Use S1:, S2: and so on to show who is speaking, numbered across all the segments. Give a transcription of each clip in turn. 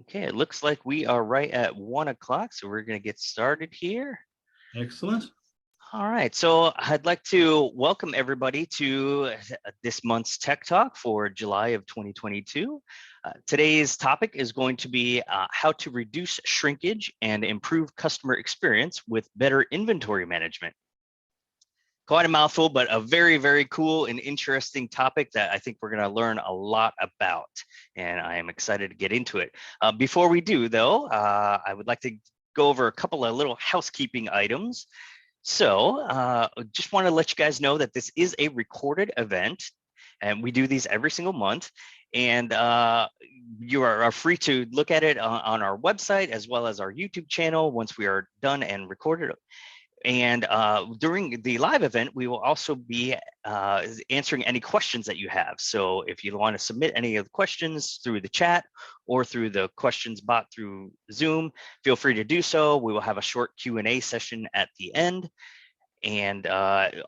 S1: Okay, it looks like we are right at 1 o'clock, so we're going to get started here.
S2: Excellent.
S1: All right, so I'd like to welcome everybody to this month's Tech Talk for July of 2022. Today's topic is going to be how to reduce shrinkage and improve customer experience with better inventory management. Quite a mouthful, but a very, very cool and interesting topic that I think we're going to learn a lot about, and I am excited to get into it. Before we do, though, I would like to go over a couple of little housekeeping items. So just want to let you guys know that this is a recorded event, and we do these every single month. And you are free to look at it on our website as well as our YouTube channel once we are done and recorded. And during the live event, we will also be answering any questions that you have. So if you want to submit any of the questions through the chat or through the questions bot through Zoom, feel free to do so. We will have a short Q&A session at the end. And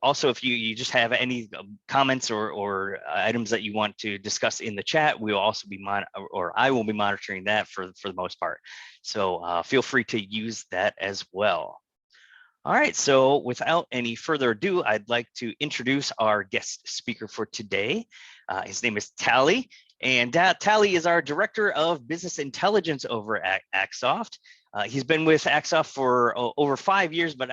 S1: also, if you just have any comments or items that you want to discuss in the chat, we will also be I will be monitoring that for the most part. So feel free to use that as well. All right, so without any further ado, I'd like to introduce our guest speaker for today. His name is Tally, and Tally is our Director of Business Intelligence over at Axsoft. He's been with Axsoft for over 5 years, but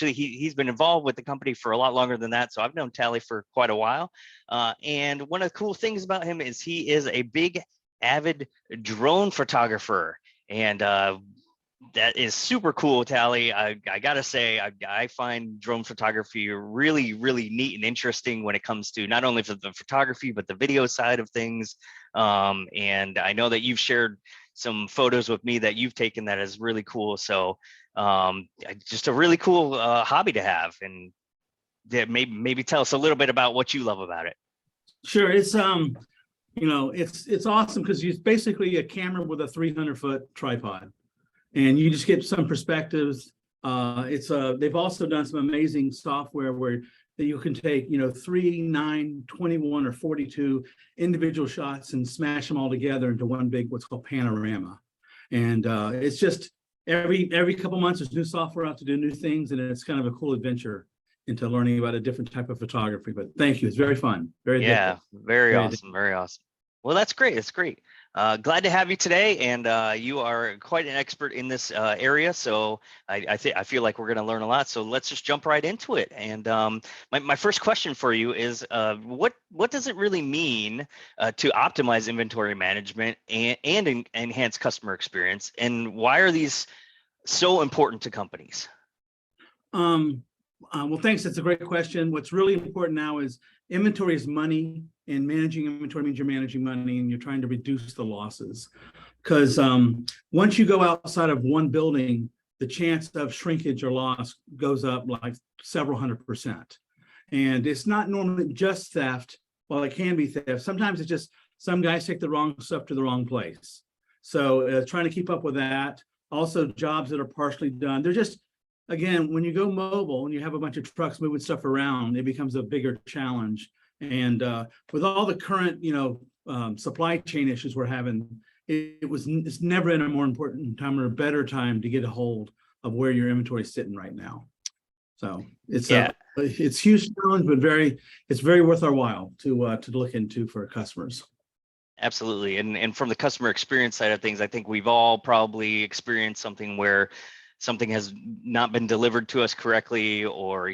S1: he's been involved with the company for a lot longer than that, so I've known Tally for quite a while. And one of the cool things about him is he is a big, avid drone photographer, and that is super cool, Tally. I gotta say, I find drone photography really, really neat and interesting when it comes to not only for the photography, but the video side of things. And I know that you've shared some photos with me that you've taken that is really cool. So just a really cool hobby to have. And maybe tell us a little bit about what you love about it.
S2: Sure. It's it's awesome because it's basically a camera with a 300-foot tripod. And you just get some perspectives. They've also done some amazing software where you can take 3, 9, 21, or 42 individual shots and smash them all together into one big what's called panorama. And it's just every couple months there's new software out to do new things, and it's kind of a cool adventure into learning about a different type of photography. But thank you, it's very fun. Very
S1: awesome, very awesome. Well, that's great. That's great. Glad to have you today, and you are quite an expert in this area. So I feel like we're going to learn a lot. So let's just jump right into it. And my first question for you is, what does it really mean to optimize inventory management and enhance customer experience, and why are these so important to companies?
S2: Well, thanks. That's a great question. What's really important now is inventory is money, and managing inventory means you're managing money and you're trying to reduce the losses. Because once you go outside of one building, the chance of shrinkage or loss goes up like several hundred%. And it's not normally just theft. Well, it can be theft. Sometimes it's just some guys take the wrong stuff to the wrong place. So trying to keep up with that. Also, jobs that are partially done. They're just, again, when you go mobile and you have a bunch of trucks moving stuff around, it becomes a bigger challenge. And with all the current, supply chain issues we're having, it's never been a more important time or a better time to get a hold of where your inventory is sitting right now. So it's a huge challenge, but it's very worth our while to look into for customers.
S1: Absolutely. And from the customer experience side of things, I think we've all probably experienced something where something has not been delivered to us correctly, or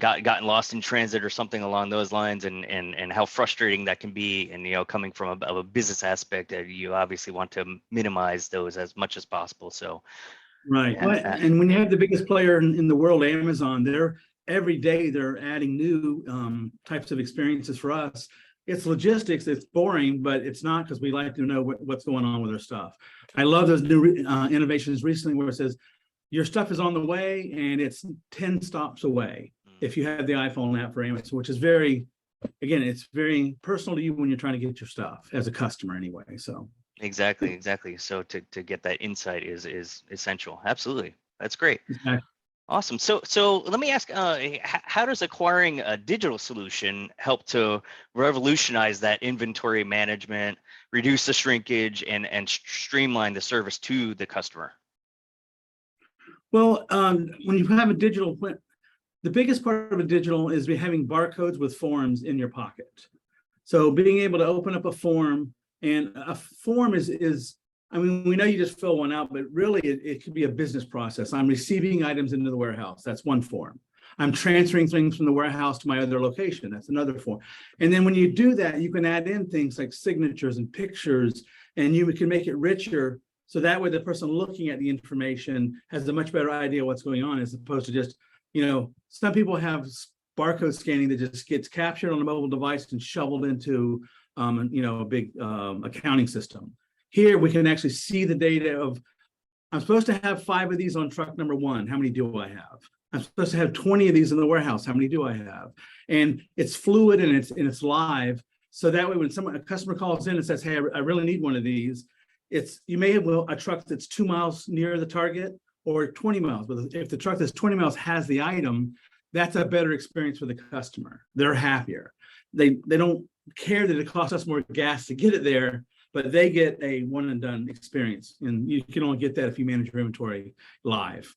S1: gotten lost in transit or something along those lines, and how frustrating that can be. And coming from a business aspect, you obviously want to minimize those as much as possible. So
S2: right. And when you have the biggest player in the world, Amazon, every day they're adding new types of experiences for us. It's logistics. It's boring, but it's not, because we like to know what's going on with our stuff. I love those new innovations recently where it says your stuff is on the way and it's 10 stops away if you have the iPhone app for Amazon, which is it's very personal to you when you're trying to get your stuff as a customer anyway. So
S1: exactly. So to get that insight is essential. Absolutely. That's great.
S2: Exactly.
S1: Awesome. So let me ask, how does acquiring a digital solution help to revolutionize that inventory management, reduce the shrinkage, and streamline the service to the customer?
S2: Well, when you have a digital, the biggest part of a digital is having barcodes with forms in your pocket. So being able to open up a form, and a form is, I mean, we know you just fill one out, but really it could be a business process. I'm receiving items into the warehouse. That's one form. I'm transferring things from the warehouse to my other location. That's another form. And then when you do that, you can add in things like signatures and pictures, and you can make it richer. So that way the person looking at the information has a much better idea what's going on, as opposed to just, some people have barcode scanning that just gets captured on a mobile device and shoveled into, a big accounting system. Here, we can actually see the data of, I'm supposed to have 5 of these on truck number 1. How many do I have? I'm supposed to have 20 of these in the warehouse. How many do I have? And it's fluid and it's live. So that way, when a customer calls in and says, "Hey, I really need one of these," you may have a truck that's 2 miles near the target or 20 miles. But if the truck that's 20 miles has the item, that's a better experience for the customer. They're happier. They don't care that it costs us more gas to get it there, but they get a one and done experience. And you can only get that if you manage your inventory live,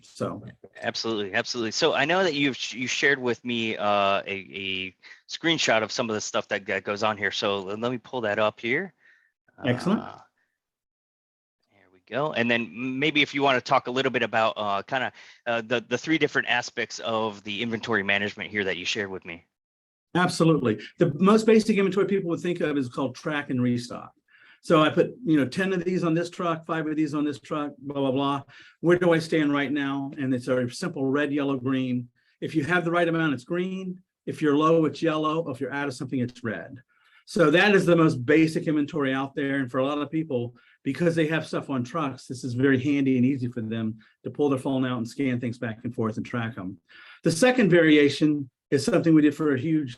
S2: so.
S1: Absolutely. So I know that you shared with me a screenshot of some of the stuff that goes on here. So let me pull that up here.
S2: Excellent.
S1: There we go. And then maybe if you want to talk a little bit about kind of the 3 different aspects of the inventory management here that you shared with me.
S2: Absolutely. The most basic inventory people would think of is called track and restock. So I put, 10 of these on this truck, 5 of these on this truck, blah, blah, blah. Where do I stand right now? And it's a simple red, yellow, green. If you have the right amount, it's green. If you're low, it's yellow. If you're out of something, it's red. So that is the most basic inventory out there. And for a lot of people, because they have stuff on trucks, this is very handy and easy for them to pull their phone out and scan things back and forth and track them. The second variation is something we did for a huge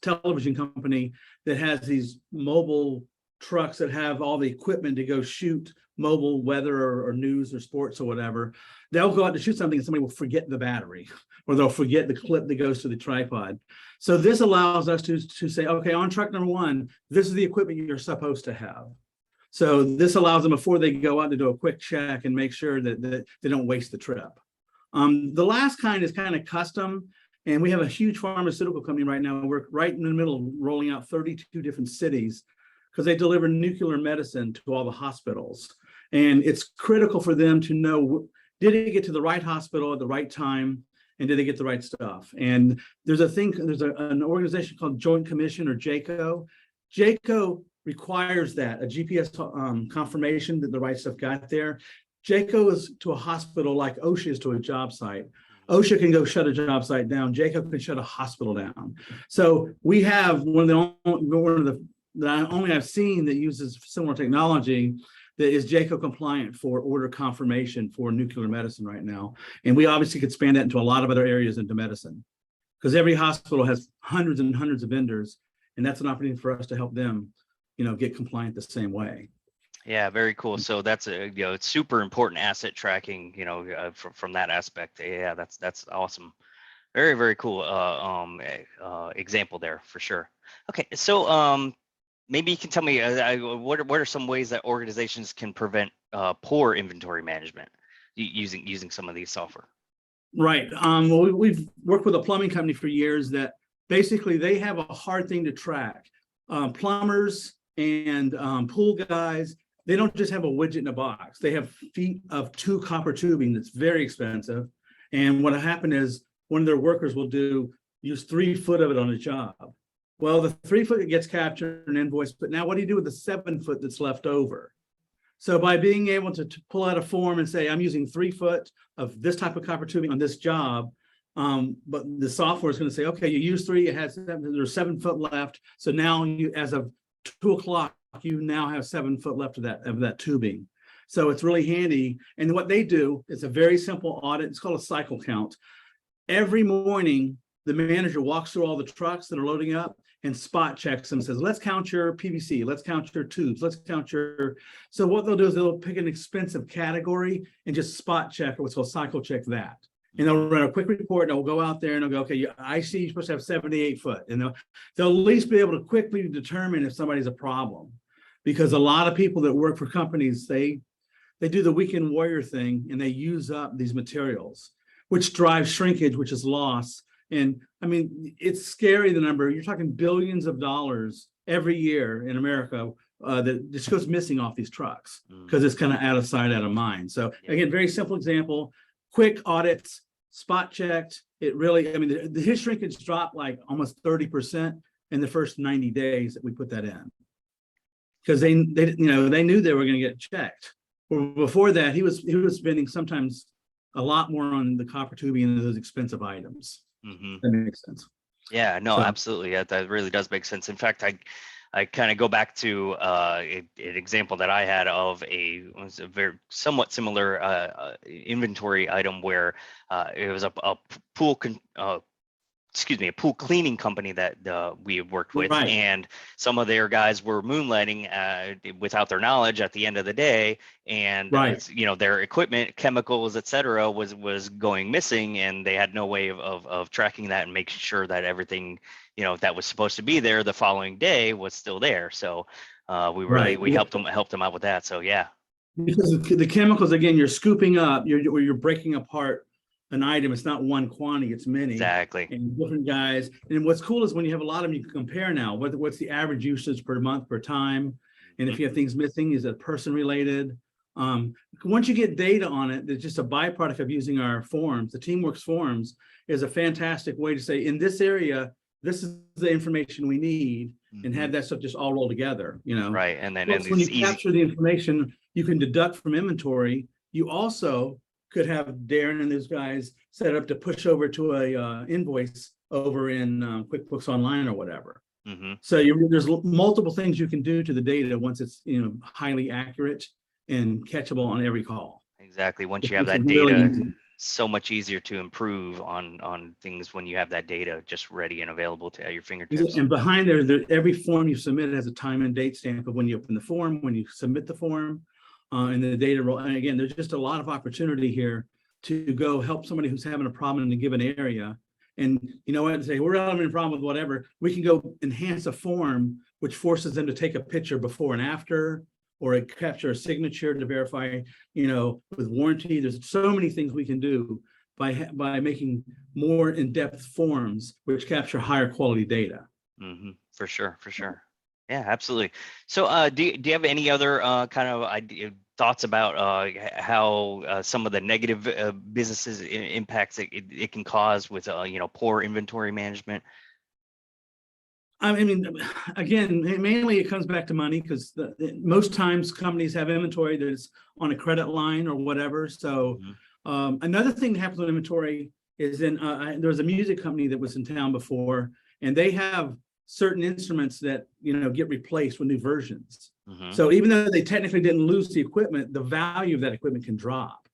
S2: television company that has these mobile trucks that have all the equipment to go shoot mobile weather or news or sports or whatever. They'll go out to shoot something and somebody will forget the battery, or they'll forget the clip that goes to the tripod. So this allows us to say, okay, on truck number 1, this is the equipment you're supposed to have. So this allows them, before they go out, to do a quick check and make sure that they don't waste the trip. The last kind is kind of custom. And we have a huge pharmaceutical company right now. We're right in the middle of rolling out 32 different cities because they deliver nuclear medicine to all the hospitals. And it's critical for them to know, did it get to the right hospital at the right time? And did they get the right stuff? And there's an organization called Joint Commission, or JACO. JACO requires that, a GPS confirmation that the right stuff got there. JACO is to a hospital like OSHA is to a job site. OSHA can go shut a job site down. JACO can shut a hospital down. So we have one of the that only I've seen that uses similar technology that is JACO compliant for order confirmation for nuclear medicine right now. And we obviously could expand that into a lot of other areas into medicine, because every hospital has hundreds and hundreds of vendors, and that's an opportunity for us to help them, get compliant the same way.
S1: Yeah, very cool. So that's it's super important asset tracking, from that aspect. Yeah, that's awesome. Very, very cool example there for sure. Okay, so maybe you can tell me what are some ways that organizations can prevent poor inventory management using some of these software?
S2: Right. Well, we've worked with a plumbing company for years that basically they have a hard thing to track. Plumbers and pool guys, they don't just have a widget in a box. They have feet of 2 copper tubing that's very expensive. And what happened is one of their workers will use 3 foot of it on a job. Well, the 3 foot gets captured and invoiced, but now what do you do with the 7 foot that's left over? So by being able to pull out a form and say, I'm using 3 foot of this type of copper tubing on this job, but the software is going to say, okay, you use 3, there's 7 foot left. So now you, as of 2 o'clock, you now have 7 foot left of that tubing. So it's really handy. And what they do is a very simple audit. It's called a cycle count. Every morning, the manager walks through all the trucks that are loading up, and spot checks them, says, let's count your PVC, let's count your tubes, let's count your. So what they'll do is they'll pick an expensive category and just spot check, or what's called cycle check that. And they'll run a quick report, and they'll go out there and they'll go, okay, I see you're supposed to have 78 foot. And they'll at least be able to quickly determine if somebody's a problem. Because a lot of people that work for companies, they do the weekend warrior thing, and they use up these materials, which drives shrinkage, which is loss. And I mean, it's scary, the number. You're talking billions of dollars every year in America that just goes missing off these trucks because it's kind of out of sight, out of mind. So again, very simple example, quick audits, spot checked. It really, I mean, his shrinkage dropped like almost 30% in the first 90 days that we put that in. Because they knew they were going to get checked. Well, before that, he was spending sometimes a lot more on the copper tubing and those expensive items. That makes sense.
S1: Yeah, no, absolutely. That really does make sense. In fact, I kind of go back to an example that I had of a very somewhat similar inventory item where it was a pool a pool cleaning company that we had worked with, and some of their guys were moonlighting without their knowledge at the end of the day, and their equipment, chemicals, etc., was going missing, and they had no way of tracking that and making sure that everything that was supposed to be there the following day was still there. So we helped them out with that. So yeah,
S2: because the chemicals, again, you're scooping up, you're breaking apart an item. It's not one quantity, it's many.
S1: Exactly.
S2: And different guys. And what's cool is when you have a lot of them, you can compare now. What's the average usage per month, per time? And if you have things missing, is it person related? Once you get data on it, it's just a byproduct of using our forms. The Teamworks forms is a fantastic way to say, in this area, this is the information we need, and have that stuff just all roll together,
S1: Right. And then
S2: when you capture the information, you can deduct from inventory. You also could have Darren and those guys set up to push over to a invoice over in QuickBooks Online or whatever. So there's multiple things you can do to the data once it's highly accurate and catchable on every call.
S1: Exactly. Once you have that data, so much easier to improve on things when you have that data just ready and available at your fingertips.
S2: And behind there, every form you submit has a time and date stamp of when you open the form, when you submit the form. And the data roll. And again, there's just a lot of opportunity here to go help somebody who's having a problem in a given area. And you know what? Say, we're not having a problem with whatever. We can go enhance a form, which forces them to take a picture before and after, or capture a signature to verify, with warranty. There's so many things we can do by making more in-depth forms, which capture higher quality data.
S1: For sure. Yeah, absolutely. So do you have any other kind of thoughts about how some of the negative businesses impacts it can cause with poor inventory management?
S2: I mean, again, mainly it comes back to money, because most times companies have inventory that's on a credit line or whatever. So another thing that happens with inventory is there was a music company that was in town before, and they have certain instruments that get replaced with new versions. So even though they technically didn't lose the equipment, the value of that equipment can drop.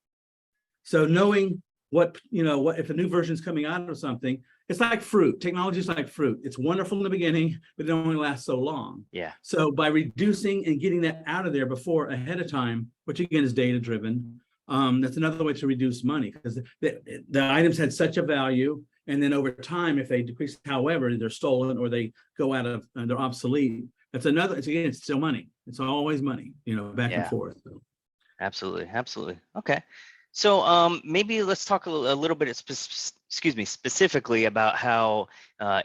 S2: So knowing what if a new version is coming out of something, it's like fruit. Technology is like fruit. It's wonderful in the beginning, but it only lasts so long.
S1: Yeah.
S2: So by reducing and getting that out of there ahead of time, which again is data driven, that's another way to reduce money, because the items had such a value. And then over time, if they decrease, however, they're stolen or they go out of, they're obsolete. That's another, it's still money. It's always money, back and forth. So.
S1: Absolutely. Okay. So maybe let's talk a little bit, specifically about how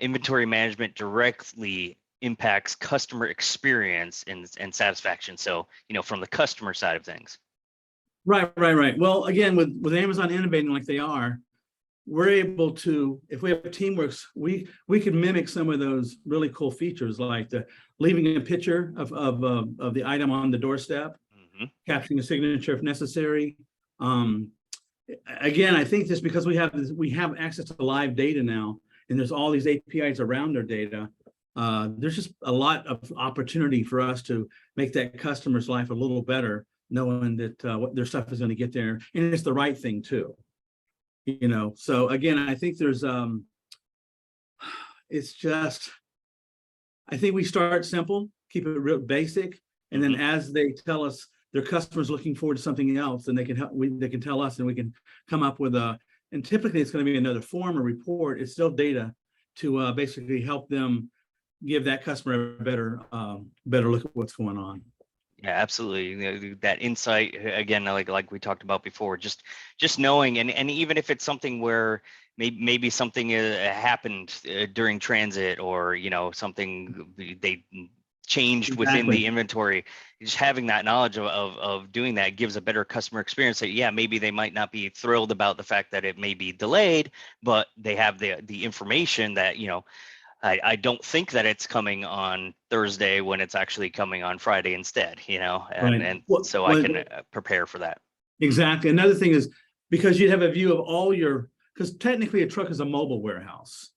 S1: inventory management directly impacts customer experience and satisfaction. So, from the customer side of things.
S2: Right. Well, again, with Amazon innovating like they are, we're able to, if we have Teamworks, we can mimic some of those really cool features, like leaving a picture of the item on the doorstep, capturing a signature if necessary. Again, I think this because we have access to live data now, and there's all these APIs around our data. There's just a lot of opportunity for us to make that customer's life a little better, knowing that what their stuff is going to get there, and it's the right thing too. So again, I think there's it's just I think we start simple, keep it real basic, and then as they tell us their customers looking forward to something else, then they can help. They can tell us, and we can come up with a. And typically, it's going to be another form or report. It's still data to basically help them give that customer a better look at what's going on.
S1: Yeah, absolutely. That insight again, like we talked about before, just knowing, and even if it's something where maybe something happened during transit, or something they changed within the inventory, just having that knowledge of doing that gives a better customer experience. That yeah, maybe they might not be thrilled about the fact that it may be delayed, but they have the information that I don't think that it's coming on Thursday when it's actually coming on Friday instead, and so I can prepare for that.
S2: Exactly. Another thing is, because you'd have a view of all because technically a truck is a mobile warehouse,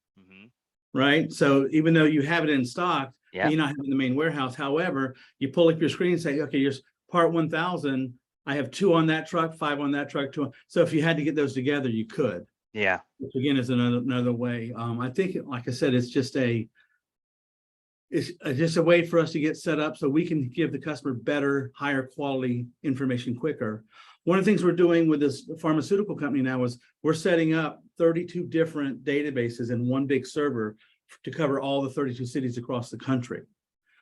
S2: right? So even though you have it in stock, you're not having the main warehouse. However, you pull up your screen and say, okay, here's part 1,000. I have 2 on that truck, 5 on that truck, 2 on. So if you had to get those together, you could.
S1: Yeah.
S2: Which again is another way. I think, like I said, it's just a way for us to get set up so we can give the customer better, higher quality information quicker. One of the things we're doing with this pharmaceutical company now is we're setting up 32 different databases in one big server to cover all the 32 cities across the country.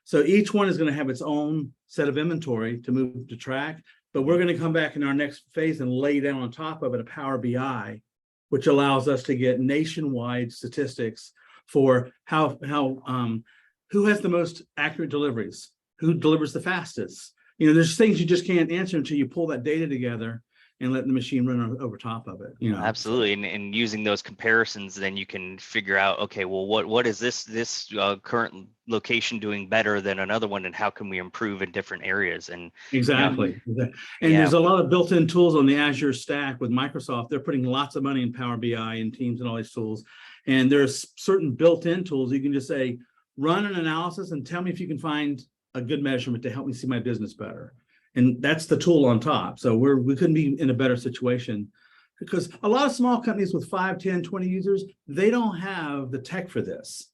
S2: So each one is going to have its own set of inventory to move to track, but we're going to come back in our next phase and lay down on top of it a Power BI, which allows us to get nationwide statistics for who has the most accurate deliveries, who delivers the fastest. There's things you just can't answer until you pull that data together and let the machine run over top of it.
S1: Absolutely, and using those comparisons, then you can figure out, okay, well, what is this current location doing better than another one, and how can we improve in different areas? And
S2: exactly. And there's a lot of built-in tools on the Azure stack with Microsoft. They're putting lots of money in Power BI and Teams and all these tools. And there's certain built-in tools you can just say, run an analysis and tell me if you can find a good measurement to help me see my business better. And that's the tool on top. So we couldn't be in a better situation, because a lot of small companies with 5, 10, 20 users, they don't have the tech for this.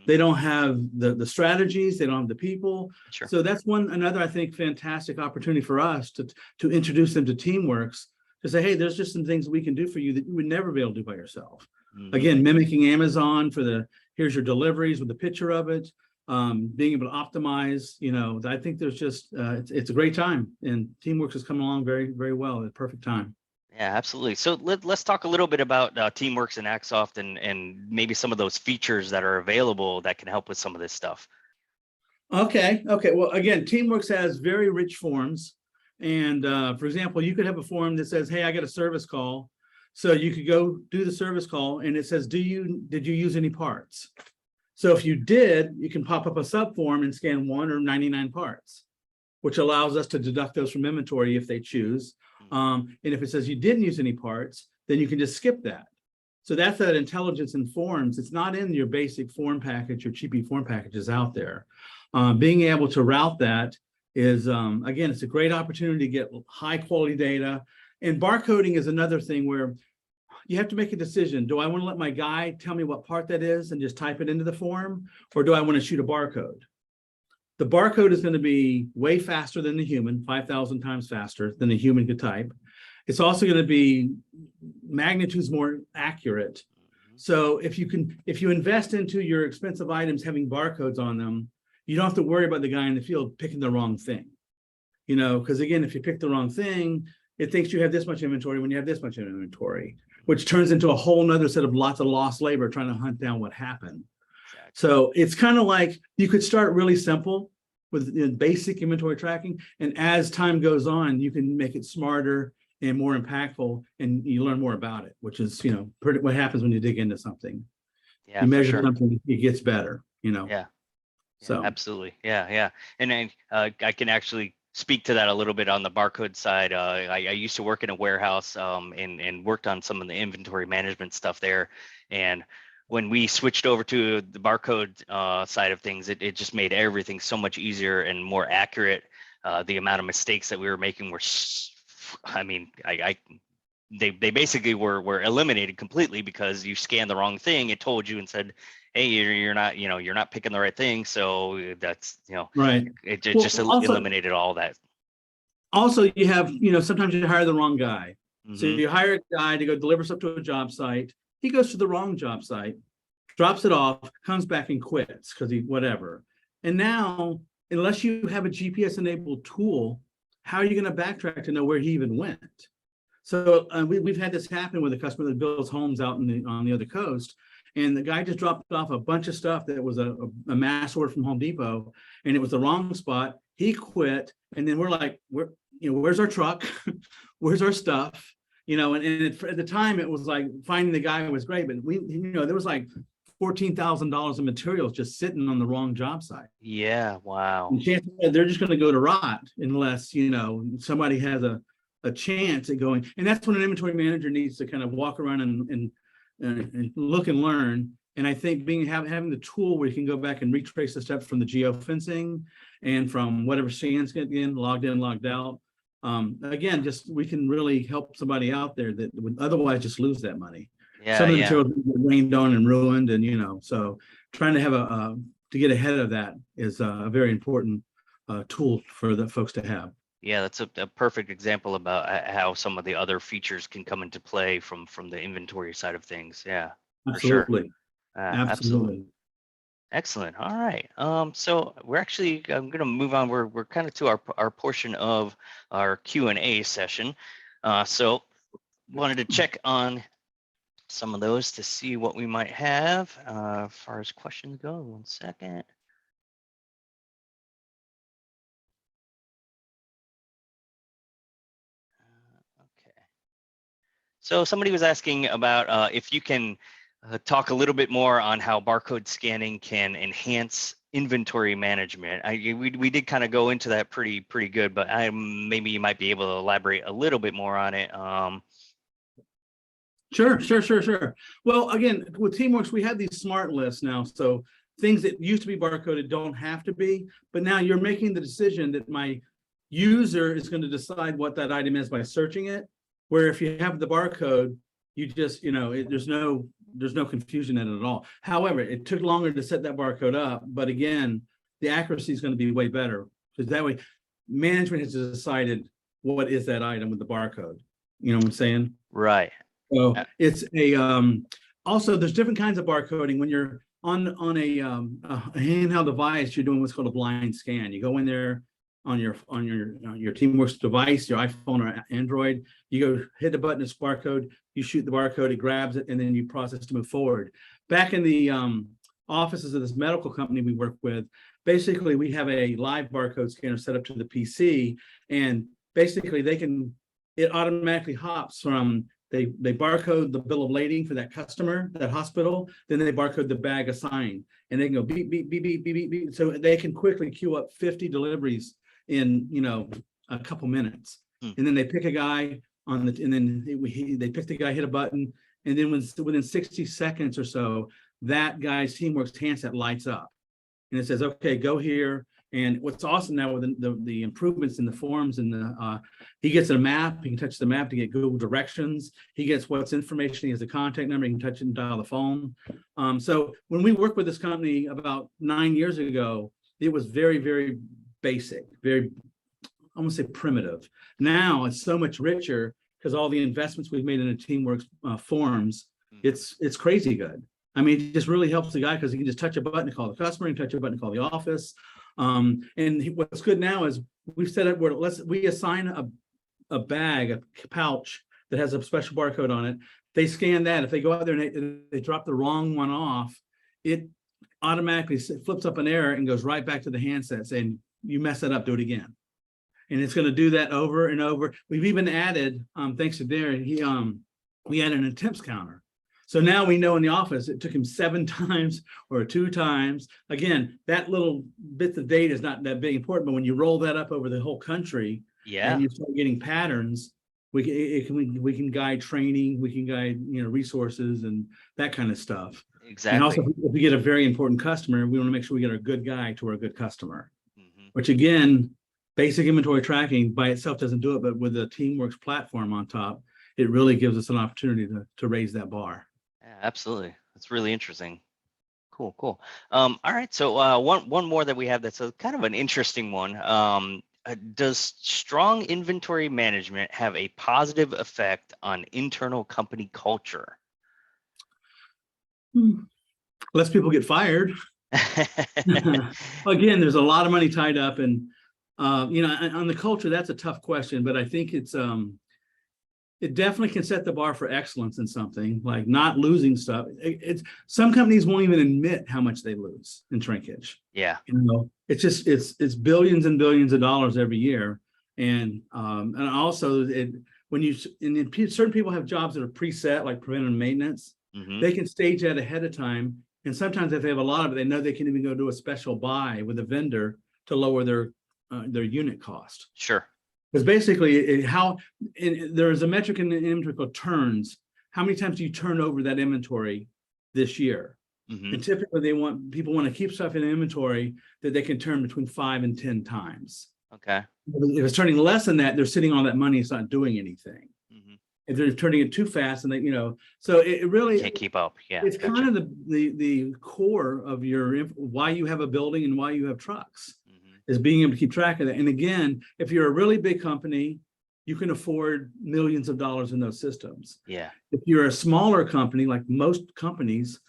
S2: They don't have the strategies. They don't have the people.
S1: Sure.
S2: So that's another, I think, fantastic opportunity for us to introduce them to Teamworks, to say, hey, there's just some things we can do for you that you would never be able to do by yourself. Again, mimicking Amazon for here's your deliveries with a picture of it. Being able to optimize, I think there's just it's a great time, and Teamworks has come along very, very well at a perfect time.
S1: Yeah, absolutely. So let's talk a little bit about Teamworks and Axsoft, and maybe some of those features that are available that can help with some of this stuff.
S2: Okay. Well, again, Teamworks has very rich forms, and for example, you could have a form that says, hey, I got a service call. So you could go do the service call, and it says, did you use any parts? So if you did, you can pop up a subform and scan 1 or 99 parts, which allows us to deduct those from inventory if they choose. And if it says you didn't use any parts, then you can just skip that. So that's that intelligence in forms. It's not in your basic form package or cheapy form packages out there. Being able to route that is, again, it's a great opportunity to get high quality data. And barcoding is another thing where you have to make a decision. Do I want to let my guy tell me what part that is and just type it into the form? Or do I want to shoot a barcode? The barcode is going to be way faster than the human, 5,000 times faster than the human could type. It's also going to be magnitudes more accurate. So if you invest into your expensive items having barcodes on them, you don't have to worry about the guy in the field picking the wrong thing. Because again, if you pick the wrong thing, it thinks you have this much inventory when you have this much inventory, which turns into a whole nother set of lots of lost labor trying to hunt down what happened. Exactly. So it's kind of like you could start really simple with basic inventory tracking. And as time goes on, you can make it smarter and more impactful, and you learn more about it, which is, what happens when you dig into something.
S1: Yeah,
S2: you measure something, it gets better,
S1: Yeah.
S2: So
S1: absolutely. Yeah. And then I can actually speak to that a little bit on the barcode side. I used to work in a warehouse and worked on some of the inventory management stuff there. And when we switched over to the barcode side of things, it just made everything so much easier and more accurate. The amount of mistakes that we were making were, they basically were eliminated completely, because you scanned the wrong thing. It told you and said, hey, you're not, you're not picking the right thing. So that's,
S2: Right.
S1: it
S2: Well,
S1: just
S2: also,
S1: eliminated all that.
S2: you have, sometimes you hire the wrong guy. So
S1: Hmm.
S2: you hire a guy to go deliver stuff to a job site. He goes to the wrong job site, drops it off, comes back and quits because he whatever. And now, unless you have a GPS enabled tool, how are you going to backtrack to know where he even went? So we've had this happen with a customer that builds homes out on the other coast, and the guy just dropped off a bunch of stuff that was a mass order from Home Depot, and it was the wrong spot. He quit, and then we're like, where's our truck? Where's our stuff? At the time it was like finding the guy was great, but there was like $14,000 of materials just sitting on the wrong job site.
S1: Yeah. Wow.
S2: And chances are they're just going to go to rot unless somebody has a chance at going. And that's when an inventory manager needs to kind of walk around and look and learn. And I think having the tool where you can go back and retrace the steps from the geofencing and from whatever scans get in, logged out. Again, just we can really help somebody out there that would otherwise just lose that money.
S1: Yeah.
S2: Some of the
S1: Yeah.
S2: materials get rained on and ruined, and so trying to have to get ahead of that is a very important tool for the folks to have.
S1: Yeah, that's a perfect example about how some of the other features can come into play from the inventory side of things. Yeah, for sure.
S2: Absolutely.
S1: Absolutely.
S2: Absolutely.
S1: Excellent. All right. So I'm going to move on. We're kind of to our portion of our Q&A session. So wanted to check on some of those to see what we might have as far as questions go. 1 second. Okay. So somebody was asking about if you can talk a little bit more on how barcode scanning can enhance inventory management. We did kind of go into that pretty good, but maybe you might be able to elaborate a little bit more on it.
S2: Sure. Well, again, with Teamworks, we have these smart lists now. So things that used to be barcoded don't have to be, but now you're making the decision that my user is going to decide what that item is by searching it. Where if you have the barcode, you just, there's no confusion in it at all. However, it took longer to set that barcode up, but again, the accuracy is going to be way better because that way management has decided what is that item with the barcode. You know what I'm saying?
S1: Right.
S2: So it's also there's different kinds of barcoding. When you're on a handheld device, you're doing what's called a blind scan. You go in there on your Teamworks device, your iPhone or Android, you go hit the button, it's barcode, you shoot the barcode, it grabs it, and then you process to move forward. Back in the offices of this medical company we work with, basically we have a live barcode scanner set up to the PC, and basically it automatically hops from they barcode the bill of lading for that customer, that hospital, then they barcode the bag assigned, and they can go beep, beep, beep, beep, beep, beep, beep. So they can quickly queue up 50 deliveries in a couple minutes. And then they pick a guy and then they pick the guy, hit a button, and then within 60 seconds or so, that guy's Teamworks handset lights up. And it says, okay, go here. And what's awesome now with the improvements in the forms and he gets a map, he can touch the map to get Google directions. He gets what's information, he has a contact number, he can touch it and dial the phone. So when we worked with this company about 9 years ago, it was very, very basic, very, I want to say primitive. Now it's so much richer because all the investments we've made in the Teamworks forms, it's crazy good. I mean, it just really helps the guy because he can just touch a button to call the customer, he can touch a button to call the office. What's good now is we've set it where we assign a bag, a pouch that has a special barcode on it. They scan that. If they go out there and they drop the wrong one off, it automatically flips up an error and goes right back to the handset saying, you mess it up, do it again. And it's going to do that over and over. We've even added, thanks to Darren, we added an attempts counter. So now we know in the office, it took him 7 times or 2 times. Again, that little bit of data is not that big important, but when you roll that up over the whole country, and you start getting patterns, we can guide training, we can guide resources and that kind of stuff.
S1: Exactly.
S2: And also, if we get a very important customer, we want to make sure we get a good guy to our good customer. Which again, basic inventory tracking by itself doesn't do it, but with the Teamworks platform on top, it really gives us an opportunity to raise that bar.
S1: Yeah, absolutely. That's really interesting. Cool. All right. So one more that we have that's a kind of an interesting one. Does strong inventory management have a positive effect on internal company culture?
S2: Less people get fired. Again, there's a lot of money tied up, and on the culture, that's a tough question, but I think it definitely can set the bar for excellence in something, like not losing stuff. It's some companies won't even admit how much they lose in shrinkage.
S1: Yeah.
S2: It's billions and billions of dollars every year, and also certain people have jobs that are preset, like preventive maintenance.
S1: Mm-hmm.
S2: They can stage that ahead of time, and sometimes if they have a lot of it, they know they can even go do a special buy with a vendor to lower their unit cost.
S1: Sure.
S2: Because basically, there is a metric in the inventory called turns. How many times do you turn over that inventory this year?
S1: Mm-hmm.
S2: And typically, people want to keep stuff in inventory that they can turn between 5 and 10 times.
S1: Okay.
S2: If it's turning less than that, they're sitting on that money. It's not doing anything.
S1: Mm-hmm.
S2: If they're turning it too fast, and so it really
S1: can't keep up. Yeah.
S2: It's kind of the core of why you have a building and why you have trucks. Is being able to keep track of that. And again, if you're a really big company, you can afford millions of dollars in those systems.
S1: Yeah.
S2: If you're a smaller company, like most companies,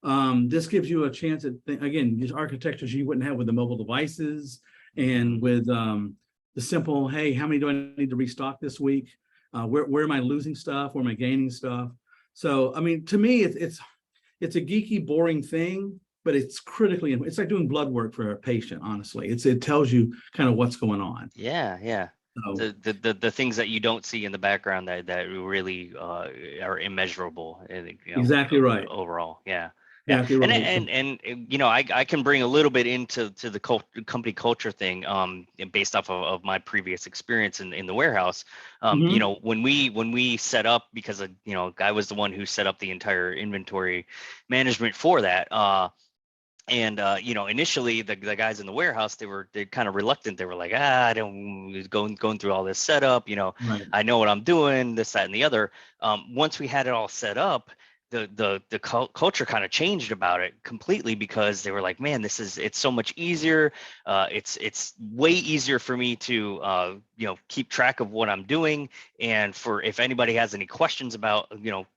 S2: this gives you a chance at, again, these architectures you wouldn't have with the mobile devices and with the simple, hey, how many do I need to restock this week? Where am I losing stuff? Where am I gaining stuff? So, I mean, to me, it's a geeky, boring thing, but it's critically, it's like doing blood work for a patient, honestly. It tells you kind of what's going on.
S1: Yeah. So, the things that you don't see in the background that really are immeasurable.
S2: Exactly right.
S1: Overall, yeah.
S2: Exactly right.
S1: And I can bring a little bit into the company culture thing based off of my previous experience in the warehouse. When we set up, because I was the one who set up the entire inventory management for that. Initially the guys in the warehouse, they're kind of reluctant. They were like, I don't going through all this setup,
S2: Right.
S1: I know what I'm doing, this, that, and the other. Once we had it all set up, the culture kind of changed about it completely, because they were like, man, it's so much easier. It's way easier for me to keep track of what I'm doing, and for if anybody has any questions about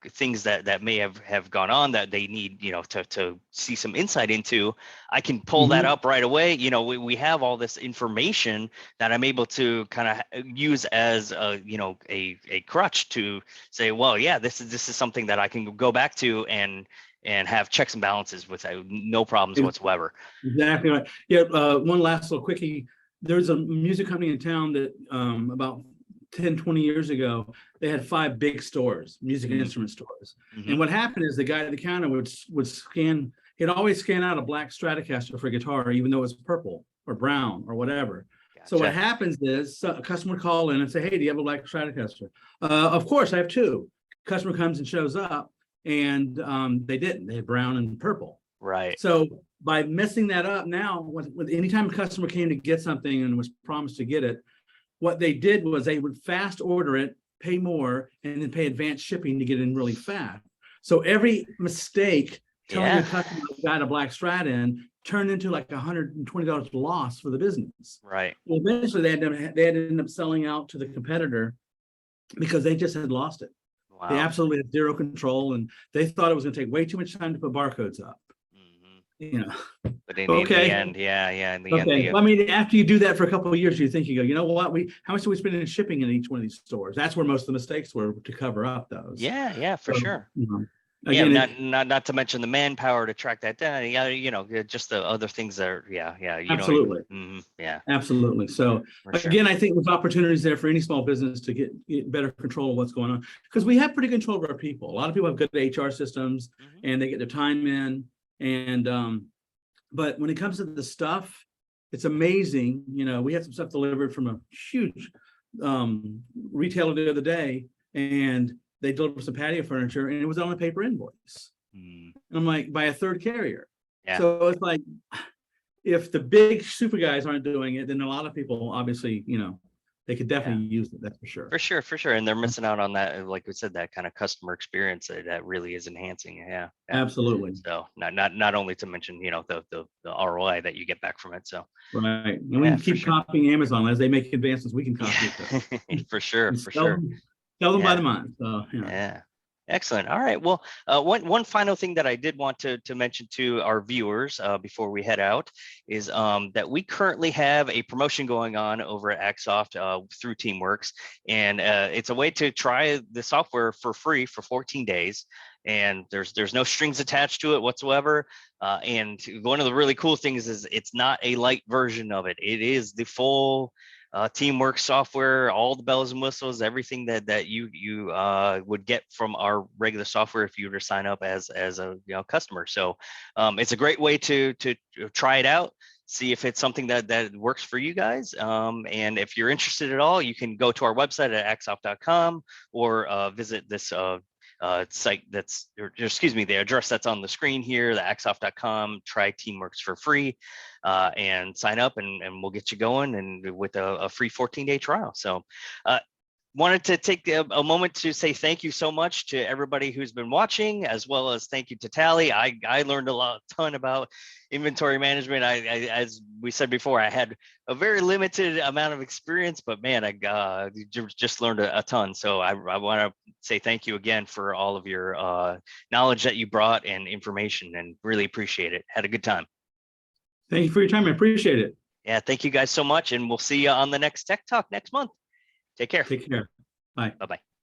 S1: things that may have gone on that they need to see some insight into, I can pull that up right away. We have all this information that I'm able to kind of use as a crutch to say, well, yeah, this is something that I can go back to and have checks and balances with no problems whatsoever.
S2: Exactly right. Yeah. One last little quickie. There's a music company in town that about 10, 20 years ago, they had 5 big stores, music instrument stores. And what happened is the guy at the counter would scan, he'd always scan out a black Stratocaster for guitar, even though it was purple or brown or whatever. Gotcha. So what happens is a customer would call in and say, hey, do you have a black Stratocaster? Of course, I have 2. Customer comes and shows up, and they didn't. They had brown and purple.
S1: Right.
S2: So by messing that up now, anytime a customer came to get something and was promised to get it, what they did was they would fast order it, pay more, and then pay advanced shipping to get in really fast. So every mistake telling the customer got a black Strat in turned into like $120 loss for the business.
S1: Right.
S2: Well, eventually they had to end up selling out to the competitor because they just had lost it. Wow. They absolutely had zero control, and they thought it was going to take way too much time to put barcodes up.
S1: But in the end, in the end.
S2: Well, I mean, after you do that for a couple of years, you think, you go, you know what? How much do we spend in shipping in each one of these stores? That's where most of the mistakes were, to cover up those.
S1: Yeah, for sure.
S2: Again,
S1: not to mention the manpower to track that down. Just the other things that are,
S2: absolutely. Absolutely. So again, I think there's opportunities there for any small business to get better control of what's going on, because we have pretty control of our people. A lot of people have good HR systems and they get their time in. And but when it comes to the stuff, it's amazing. We had some stuff delivered from a huge retailer the other day, and they delivered some patio furniture, and it was on a paper invoice. And I'm like, by a third carrier. So it's like, if the big super guys aren't doing it, then a lot of people obviously they could definitely use it. That's for sure.
S1: For sure. And they're missing out on that, like we said, that kind of customer experience that really is enhancing. Yeah.
S2: Absolutely.
S1: So not only to mention, the ROI that you get back from it. So
S2: right. And we can keep copying Amazon as they make advances. We can copy it.
S1: For sure.
S2: Sell them by the month. So
S1: yeah. Excellent. All right. Well, one final thing that I did want to mention to our viewers before we head out is that we currently have a promotion going on over at Axoft through Teamworks, and it's a way to try the software for free for 14 days. And there's no strings attached to it whatsoever. And one of the really cool things is it's not a light version of it. It is the full Teamwork software, all the bells and whistles, everything that you would get from our regular software if you were to sign up as a customer. So it's a great way to try it out, see if it's something that works for you guys. And if you're interested at all, you can go to our website at axoft.com or visit this site the address that's on the screen here, the axoft.com, try Teamworks for free, and sign up and we'll get you going and with a free 14-day trial. So wanted to take a moment to say thank you so much to everybody who's been watching, as well as thank you to Tally. I learned a ton about inventory management. I as we said before, I had a very limited amount of experience, but man, I just learned a ton. So I want to say thank you again for all of your knowledge that you brought and information, and really appreciate it. Had a good time.
S2: Thank you for your time. I appreciate it.
S1: Yeah, thank you guys so much, and we'll see you on the next Tech Talk next month. Take care.
S2: Take care. Bye.
S1: Bye-bye.